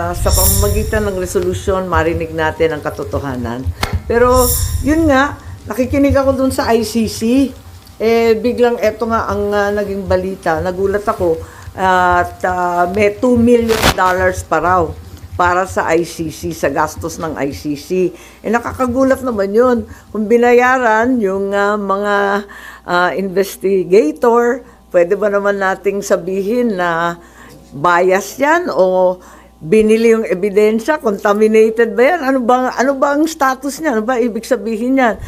Sa pamamagitan ng resolusyon, marinig natin ang katotohanan. Pero, yun nga, nakikinig ako dun sa ICC. Biglang eto nga ang naging balita. Nagulat ako at may $2 million pa raw para sa ICC, sa gastos ng ICC. Nakakagulat naman yun. Kung binayaran yung mga investigator, pwede ba naman nating sabihin na bias yan o binili yung ebidensya, contaminated ba yan? Ano ba ang status niya? Ano ba ibig sabihin niyan?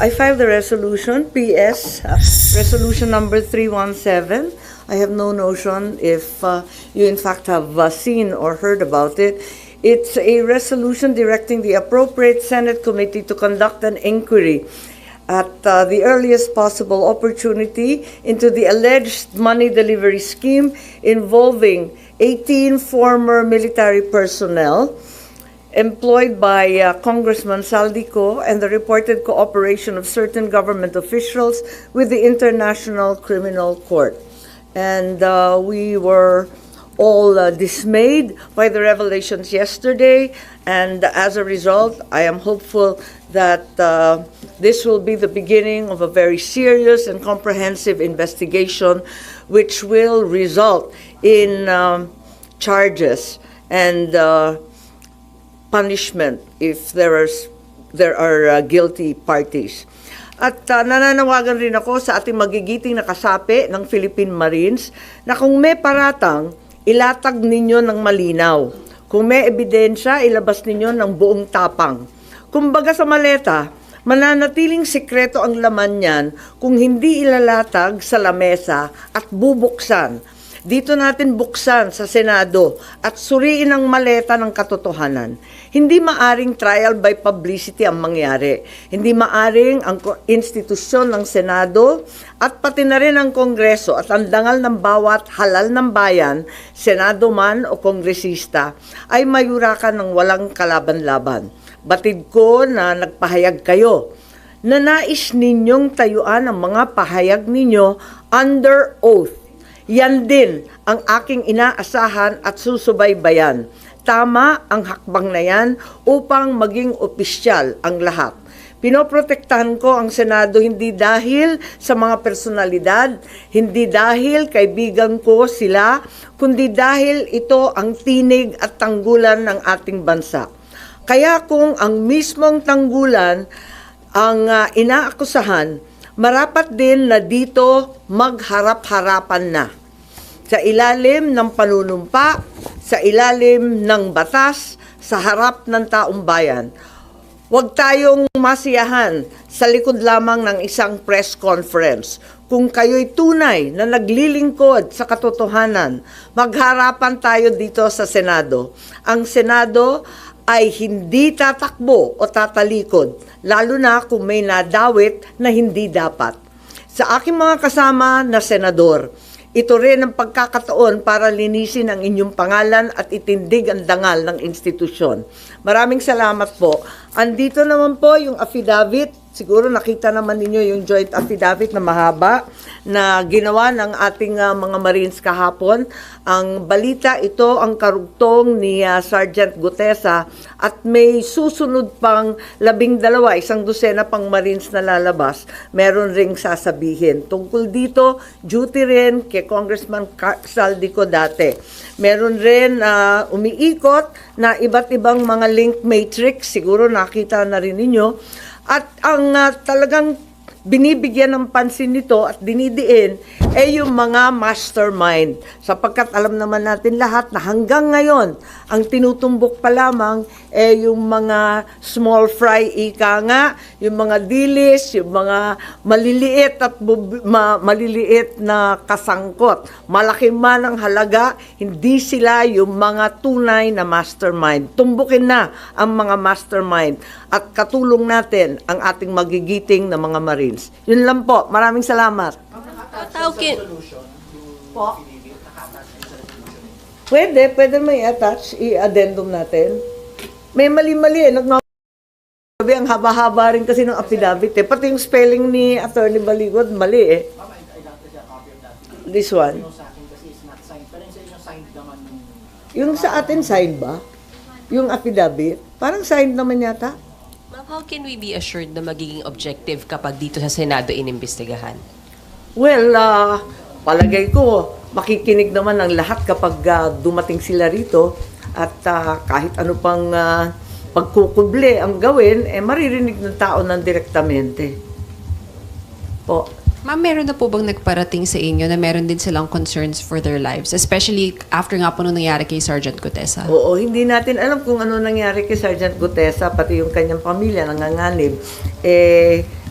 I filed the resolution, PS, resolution number 317. I have no notion if you in fact have seen or heard about it. It's a resolution directing the appropriate Senate committee to conduct an inquiry at the earliest possible opportunity into the alleged money delivery scheme involving 18 former military personnel employed by Congressman Saldico and the reported cooperation of certain government officials with the International Criminal Court. And we were all dismayed by the revelations yesterday, and as a result, I am hopeful that this will be the beginning of a very serious and comprehensive investigation which will result in charges and punishment if there are guilty parties. At nananawagan rin ako sa ating magigiting na kasapi ng Philippine Marines na kung may paratang, ilatag ninyo ng malinaw. Kung may ebidensya, ilabas ninyo ng buong tapang. Kumbaga sa maleta, mananatiling sikreto ang laman niyan kung hindi ilalatag sa lamesa at bubuksan. Dito natin buksan sa Senado at suriin ang maleta ng katotohanan. Hindi maaring trial by publicity ang mangyari. Hindi maaring ang institusyon ng Senado at pati na rin ang Kongreso at ang dangal ng bawat halal ng bayan, Senado man o Kongresista, ay mayurakan ng walang kalaban-laban. Batid ko na nagpahayag kayo na nais ninyong tayuan ang mga pahayag ninyo under oath. Yan din ang aking inaasahan at susubaybayan. Tama ang hakbang na yan upang maging opisyal ang lahat. Pinoprotektahan ko ang Senado hindi dahil sa mga personalidad, hindi dahil kaibigan ko sila, kundi dahil ito ang tinig at tanggulan ng ating bansa. Kaya kung ang mismong tanggulan ang inaakusahan, marapat din na dito magharap-harapan na. Sa ilalim ng panunumpa, sa ilalim ng batas, sa harap ng taong bayan. Huwag tayong masiyahan sa likod lamang ng isang press conference. Kung kayo'y tunay na naglilingkod sa katotohanan, magharapan tayo dito sa Senado. Ang Senado ay hindi tatakbo o tatalikod, lalo na kung may nadawit na hindi dapat. Sa aking mga kasama na senador, ito rin ang pagkakataon para linisin ang inyong pangalan at itindig ang dangal ng institusyon. Maraming salamat po. Andito naman po yung affidavit. Siguro nakita naman ninyo yung joint affidavit na mahaba na ginawa ng ating mga Marines kahapon. Ang balita ito ang karugtong ni Sergeant Gutesa at may susunod pang 12, 12 pang Marines na lalabas. Meron ring sasabihin. Tungkol dito, duty rin kay Congressman Saldico dati. Meron rin umiikot na iba't ibang mga link matrix. Siguro nakita na rin ninyo. At ang talagang binibigyan ng pansin nito at dinidiin ay yung mga mastermind. Sapagkat alam naman natin lahat na hanggang ngayon, ang tinutumbok pa lamang ay yung mga small fry ika nga, yung mga dilis, yung mga maliliit at maliliit na kasangkot. Malaki man ang halaga, hindi sila yung mga tunay na mastermind. Tumbukin na ang mga mastermind at katulong natin ang ating magigiting na mga Marines. Yun lang po. Maraming salamat. Po? Pwede may attach, i-addendum natin. May mali-mali Sabi, ang haba-haba rin kasi ng affidavit eh. Pati yung spelling ni Attorney Baligod, mali eh. Mama, I got a copy of that. This one. Yung sa akin kasi is not signed. Pero yung sa inyo signed naman yung Yung sa atin, sign ba? Yung affidavit? Parang sign naman yata. Ma'am, how can we be assured na magiging objective kapag dito sa Senado inimbestigahan? Well, palagay ko, makikinig naman ang lahat kapag dumating sila rito at kahit ano pang pagkukuble ang gawin, maririnig ng tao ng direktamente. Po. Ma'am, meron na po bang nagparating sa inyo na meron din silang concerns for their lives? Especially after nga po nung nangyari kay Sergeant Gutesa. Oo, hindi natin alam kung ano nangyari kay Sergeant Gutesa, pati yung kanyang pamilya nanganganib.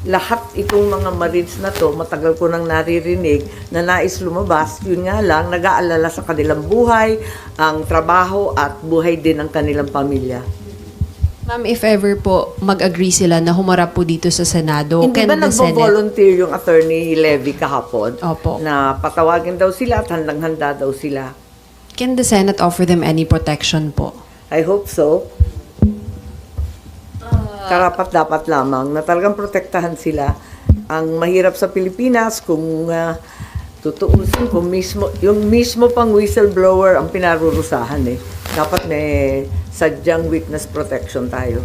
Lahat itong mga Marines na to, matagal ko nang naririnig na nais lumabas, yun nga lang, nag-aalala sa kanilang buhay, ang trabaho at buhay din ng kanilang pamilya. Ma'am, if ever po mag-agree sila na humarap po dito sa Senado, Hindi ba can the Senate... nagvo-volunteer yung Attorney Levy kahapon? Opo. Na patawagin daw sila at handang-handa daw sila. Can the Senate offer them any protection po? I hope so. Karapat dapat lamang na talagang protektahan sila. Ang mahirap sa Pilipinas kung tutuusin kung yung mismo pang whistleblower ang pinarurusahan eh. Dapat may sadyang witness protection tayo.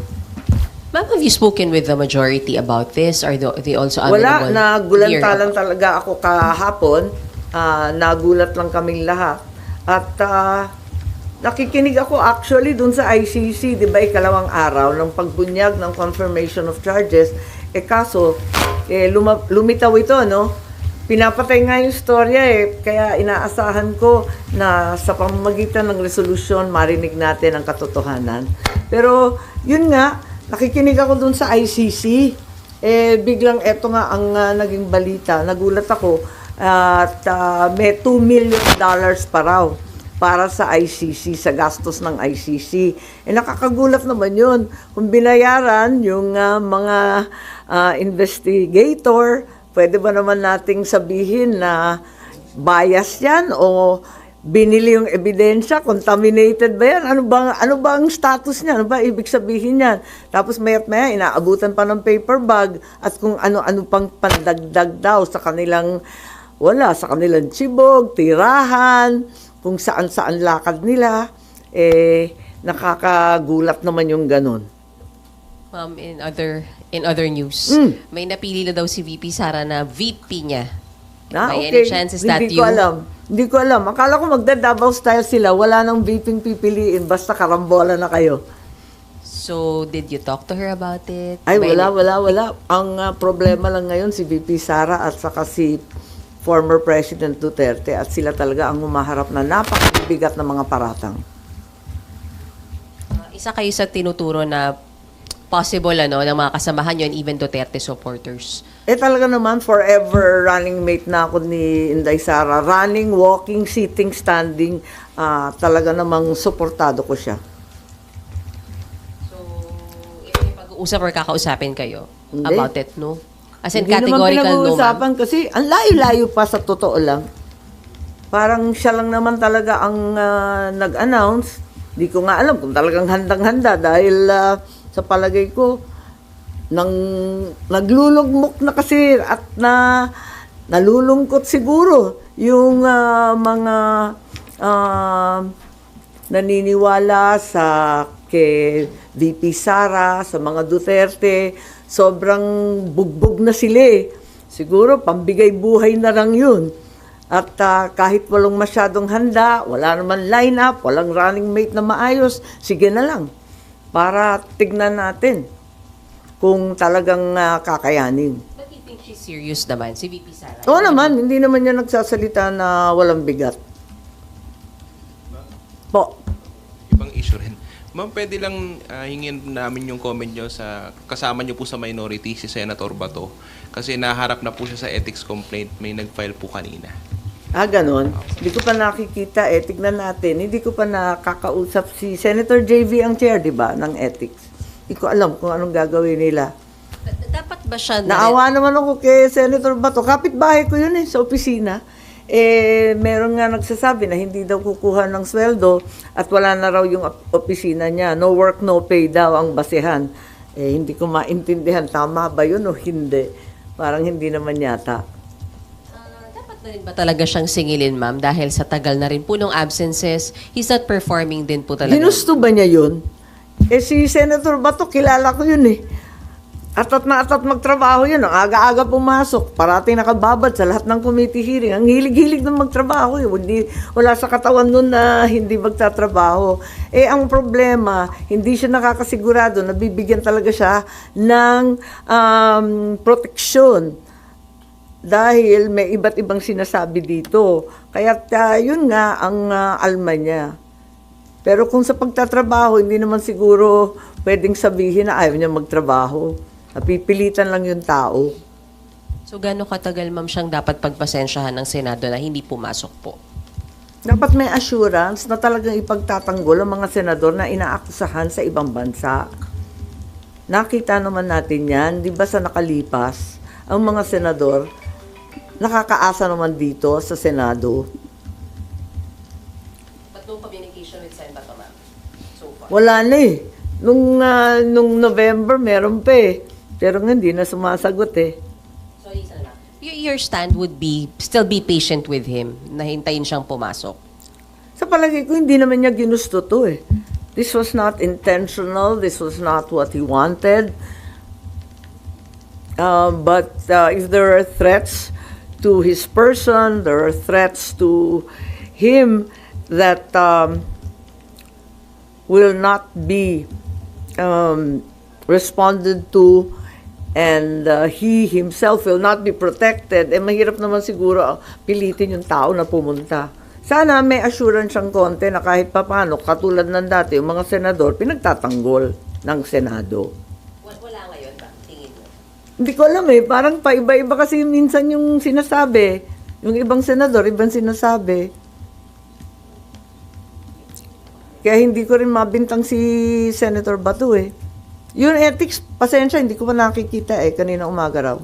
Ma'am, have you spoken with the majority about this? Are they also Wala, amenable nagulanta here? lang talaga ako kahapon. Nagulat lang kaming lahat. At nakikinig ako actually dun sa ICC, di ba, ikalawang araw ng pagbunyag ng confirmation of charges. Kaso, lumitaw ito, no? Pinapatay nga yung storya kaya inaasahan ko na sa pamamagitan ng resolusyon, marinig natin ang katotohanan. Pero, yun nga, nakikinig ako dun sa ICC. Biglang eto nga ang naging balita. Nagulat ako at may $2 million pa raw para sa ICC, sa gastos ng ICC. Nakakagulat naman yun. Kung binayaran yung mga investigator, pwede ba naman nating sabihin na bias yan o binili yung ebidensya, contaminated ba yan? Ano ba ang status niya? Ano ba ibig sabihin yan? Tapos maya't maya, inaabutan pa ng paper bag at kung ano-ano pang pandagdag daw sa kanilang, sa kanilang tsibog, tirahan, kung saan-saan lakad nila, nakakagulat naman yung ganun. Ma'am, in other news, may napili na daw si VP Sara na VP niya. By any chance, is that Hindi you? ko alam. Hindi ko alam. Akala ko magda-Davao style sila. Wala nang VP pipiliin. Basta karambola na kayo. So, did you talk to her about it? Ay, By wala. Ang problema lang ngayon si VP Sara at saka si former President Duterte at sila talaga ang humaharap na napakabigat na mga paratang. Isa kayo sa tinuturo na possible ng mga kasamahan nyo and even Duterte supporters. Talaga naman, forever running mate na ako ni Inday Sara. Running, walking, sitting, standing. Talaga namang suportado ko siya. So, if may pag-uusap or kakausapin kayo Hindi. about it, no? As in, Hindi naman categorical no, ma'am? pinag-uusapan kasi ang layo-layo pa sa totoo lang. Parang siya lang naman talaga ang nag-announce. Di ko nga alam kung talagang handang-handa dahil sa palagay ko, naglulugmok na kasi at nalulungkot siguro yung mga naniniwala sa kay VP Sara, sa mga Duterte. Sobrang bugbog na sila Siguro pambigay buhay na lang yun. At kahit walang masyadong handa, wala naman line-up, walang running mate na maayos, sige na lang. Para tignan natin kung talagang kakayanin. But you think she's serious naman, si VP Sara? Oo naman, hindi naman niya nagsasalita na walang bigat. Po. Ibang issue rin. Ma'am, pwede lang hingin namin yung comment nyo sa kasama nyo po sa minority, si Senator Bato. Kasi naharap na po siya sa ethics complaint, may nag-file po kanina. Ganon. Hindi ko pa nakikita tignan natin. Hindi ko pa nakakausap si Senator JV ang chair, di ba, ng ethics. Hindi ko alam kung anong gagawin nila. Dapat ba siya Naawa naman ako kay Senator Bato. Kapitbahay ko yun sa opisina. Meron nga nagsasabi na hindi daw kukuha ng sweldo at wala na raw yung opisina niya. No work, no pay daw ang basehan. Hindi ko maintindihan, tama ba yun o hindi? Parang hindi naman yata. dapat na rin ba talaga siyang singilin, ma'am? Dahil sa tagal na rin po nung absences, he's not performing din po talaga. Ginusto ba niya yun? Eh si Senator Bato, kilala ko yun eh. Atat na atat magtrabaho yun. Ang aga-aga pumasok. Parating nakababad sa lahat ng committee hearing. Ang hilig-hilig na magtrabaho yun. Wala sa katawan nun na hindi magtatrabaho. Eh ang problema, hindi siya nakakasigurado na bibigyan talaga siya ng proteksyon. Dahil may iba't ibang sinasabi dito. Kaya yun nga ang alma niya. Pero kung sa pagtatrabaho, hindi naman siguro pwedeng sabihin na ayaw niya magtrabaho. Napipilitan lang yung tao. So, gaano katagal, ma'am, siyang dapat pagpasensyahan ng Senado na hindi pumasok po? Dapat may assurance na talagang ipagtatanggol ang mga senador na inaakusahan sa ibang bansa. Nakita naman natin yan, di ba sa nakalipas, ang mga senador, nakakaasa naman dito sa Senado. But no communication with Sen. Bato, ma'am, so far? Wala na eh. Nung November, meron pa eh. Pero nga, hindi na sumasagot eh. Sorry, Sen. Your stand would be, still be patient with him, na hintayin siyang pumasok? Sa palagay ko, hindi naman niya ginusto to eh. This was not intentional. This was not what he wanted. But if there are threats to his person, there are threats to him that will not be responded to, and he himself will not be protected, eh mahirap naman siguro pilitin yung tao na pumunta. Sana may assurance siyang konti na kahit papano, katulad ng dati, yung mga senador, pinagtatanggol ng Senado. Wala ngayon ba, tingin mo? Hindi ko alam eh, parang paiba-iba kasi minsan yung sinasabi. Yung ibang senador, ibang sinasabi. Kaya hindi ko rin mabintang si Senator Bato eh. Yung ethics, pasensya, hindi ko pa nakikita eh, kanina umaga raw.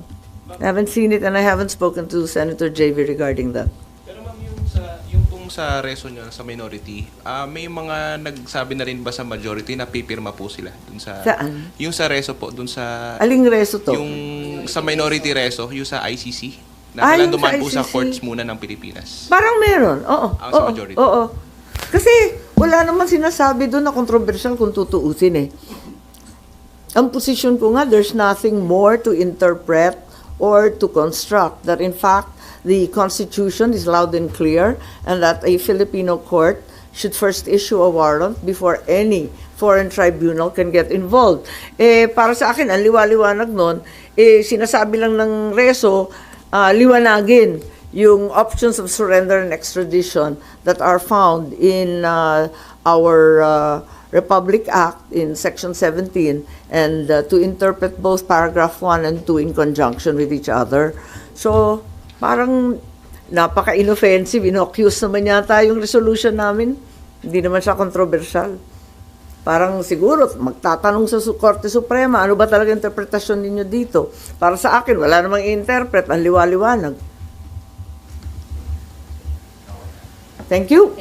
I haven't seen it and I haven't spoken to Senator JV regarding that. Pero ma'am, yung pong sa reso nyo, sa minority, may mga nagsabi na rin ba sa majority na pipirma po sila? Dun sa, Saan? Yung sa reso po, dun sa... Aling reso to? Yung sa minority reso, yung sa ICC. Na Ah, kailangan yung sa dumaan po sa ICC. courts muna ng Pilipinas. Parang meron, oo. Sa Oo, majority. oo. Kasi wala naman sinasabi doon na controversial kung tutuusin eh. Ang posisyon ko nga, there's nothing more to interpret or to construct. That in fact, the Constitution is loud and clear and that a Filipino court should first issue a warrant before any foreign tribunal can get involved. Eh, para sa akin, ang liwaliwanag nun, eh, sinasabi lang ng reso, liwanagin yung options of surrender and extradition that are found in our Republic Act in Section 17 and to interpret both paragraph 1 and 2 in conjunction with each other. So, parang napaka-inoffensive, ino-accuse naman yata yung resolution namin. Hindi naman siya controversial. Parang siguro, magtatanong sa Korte Suprema, ano ba talaga interpretasyon ninyo dito? Para sa akin, wala namang i-interpret, ang liwaliwanag. Thank you.